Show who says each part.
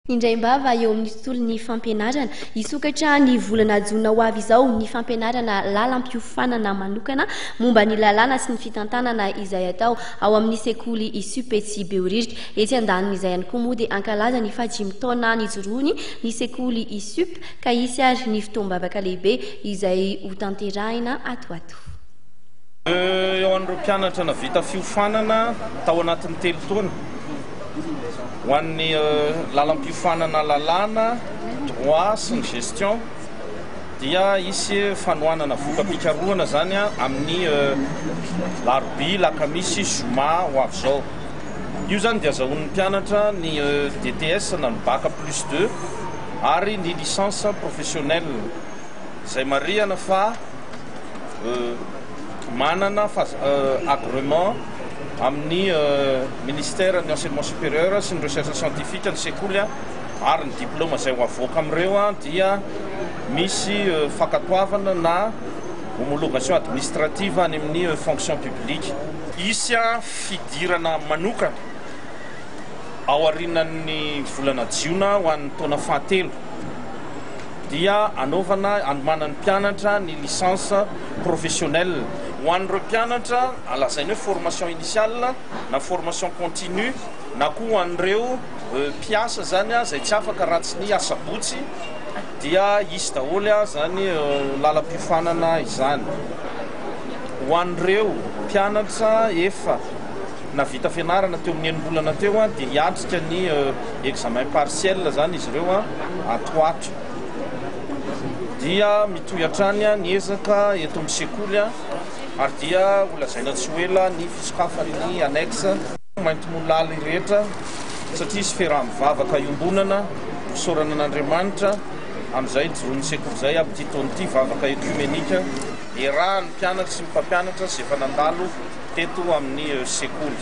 Speaker 1: Indraimbava eo amin'ny tontolon'ny fampianarana isokatra ny volana jona ho avy izao ny fampianarana lalam-piofanana manokana momba ny lalàna sy ny fitantanana izay atao ao amin'ny sekoly isupetsy beoririka etsy andaniny izay ihany koa moa dia ankalaza ny fahadimy taona nijoroany ny sekoly isup ka isy ary ny fotoam-bavaka lehibe izay ho tanterahina atoato.
Speaker 2: Eo an'ireo mpianatra na vita fiofanana tao anatin'ny telo taona ho an'ny lalam-piofanana lalàna, droit sy ny gestion dia isy fanohanana voka-pikarohana zany amin'ny larobia, lakamisy, zoma ho avy zao. Io zany dia azahoan'ny mpianatra ny DTS na ny bac plus 2 ary ny licence professionnelle izay marihana fa manana agrément amin'ny ministère de l'enseignement supérieur sy ny recherche scientifique ny sekoly ary ny diplôme izay ho avoaka amin'ireo dia misy fankatoavana na homologation administrative any amin'ny fonction publique. Isy fidirana manokana ao aorianan'ny volana jiona ho an'ny taona fahatelo dia anaovana anomanan'ny mpianatra ny licence professionnelle ho an'ireo mpianatra alazainy hoe formation initiale na formation continue na koa ho an'ireo mpiasa zany izay tsy afaka ratsy ny asabotsy dia isy daholo zany lalam-piofanana izany. Ho an'ireo mpianatra efa navita fianarana teo amin'ny enim-bolana teo dia hiatrika ny examen partiel zany izy ireo atoato dia mitohy hatrany ny ezaka eto amin'ny sekoly ary dia ho lazaina tsy ho ela ny fisokafan'ny annexe mainty molala rehetra satria isy fiaraha-mivavaka iombonana hosorana an'Andriamanitra amin'izay joroan'ny sekoly izay aby ity taona ity vavaka ekumenika iarahan'ny mpianatra sy ny mpampianatra sy efa nandalo teto amin'ny sekoly.